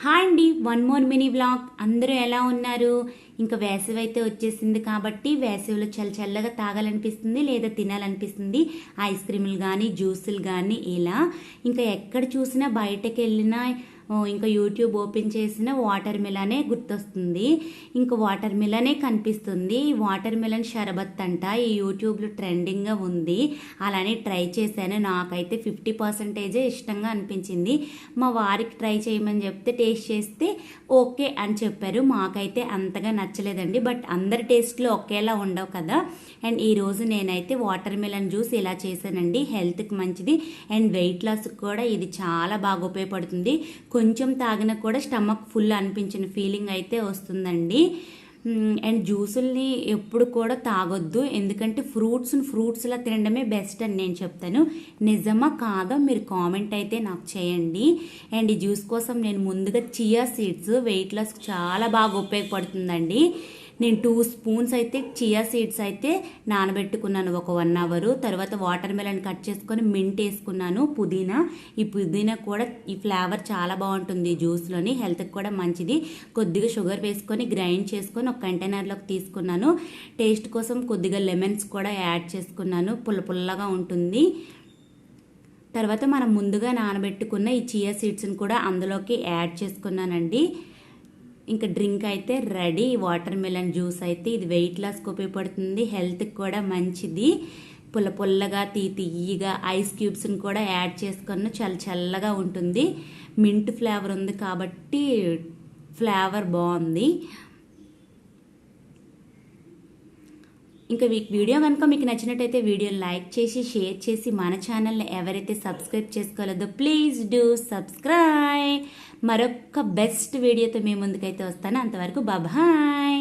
Hi అండి, one more mini vlog. అందరూ ఎలా ఉన్నారు? ఇంకా వేసవి అయితే వచ్చేసింది కాబట్టి వేసవిలో చల్లగా తాగాలనిపిస్తుంది లేదా తినాలనిపిస్తుంది. ఐస్ క్రీములు కానీ జ్యూసులు కానీ ఇలా ఇంకా ఎక్కడ చూసినా బయటకు వెళ్ళినా ఇంకా యూట్యూబ్ ఓపెన్ చేసిన వాటర్ మిలనే గుర్తొస్తుంది. ఇంకా వాటర్ మిలనే కనిపిస్తుంది. వాటర్ మిలన్ షరబత్ అంట ఈ యూట్యూబ్లో ట్రెండింగ్గా ఉంది. అలానే ట్రై చేశాను. నాకైతే 50% ఇష్టంగా అనిపించింది. మా వారికి ట్రై చేయమని చెప్తే టేస్ట్ చేస్తే ఓకే అని చెప్పారు. మాకైతే అంతగా నచ్చలేదండి. బట్ అందరి టేస్ట్లు ఒకేలా ఉండవు కదా. అండ్ ఈరోజు నేనైతే వాటర్ మిలన్ జ్యూస్ ఇలా చేశానండి. హెల్త్కి మంచిది అండ్ వెయిట్ లాస్కి కూడా ఇది చాలా బాగా ఉపయోగపడుతుంది. కొంచెం తాగినా కూడా స్టమక్ ఫుల్ అనిపించిన ఫీలింగ్ అయితే వస్తుందండి. అండ్ జ్యూసుల్ని ఎప్పుడు కూడా తాగొద్దు, ఎందుకంటే ఫ్రూట్స్లా తినడమే బెస్ట్ అని నేను చెప్తాను. నిజమా కాదో మీరు కామెంట్ అయితే నాకు చేయండి. అండ్ ఈ జ్యూస్ కోసం నేను ముందుగా చియా సీడ్స్ వెయిట్ లాస్కి చాలా బాగా ఉపయోగపడుతుందండి. నేను 2 స్పూన్స్ అయితే చియా సీడ్స్ అయితే నానబెట్టుకున్నాను ఒక 1 అవర్. తర్వాత వాటర్ మెలన్ కట్ చేసుకొని మింట్ వేసుకున్నాను. ఈ పుదీనా కూడా ఈ ఫ్లేవర్ చాలా బాగుంటుంది జ్యూస్లోని, హెల్త్కి కూడా మంచిది. కొద్దిగా షుగర్ వేసుకొని గ్రైండ్ చేసుకొని ఒక కంటైనర్లోకి తీసుకున్నాను. టేస్ట్ కోసం కొద్దిగా లెమన్స్ కూడా యాడ్ చేసుకున్నాను, పుల్లగా ఉంటుంది. తర్వాత మనం ముందుగా నానబెట్టుకున్న ఈ చియా సీడ్స్ని కూడా అందులోకి యాడ్ చేసుకున్నానండి. ఇంకా డ్రింక్ అయితే రెడీ. వాటర్ మిలన్ జ్యూస్ అయితే ఇది వెయిట్ లాస్కి ఉపయోగపడుతుంది, హెల్త్కి కూడా మంచిది. పుల్లగా తీయగా ఐస్ క్యూబ్స్ని కూడా యాడ్ చేసుకున్న చల్లగా ఉంటుంది. మింట్ ఫ్లేవర్ ఉంది కాబట్టి ఫ్లేవర్ బాగుంది. ఇంకా వీడియో కనుక మీకు నచ్చినట్టయితే వీడియోని లైక్ చేసి షేర్ చేసి మన ఛానల్ని ఎవరైతే సబ్స్క్రైబ్ చేసుకోలేదో ప్లీజ్ డూ సబ్స్క్రైబ్. మరొక బెస్ట్ వీడియోతో మీ ముందుకైతే వస్తాను. అంతవరకు బాయ్.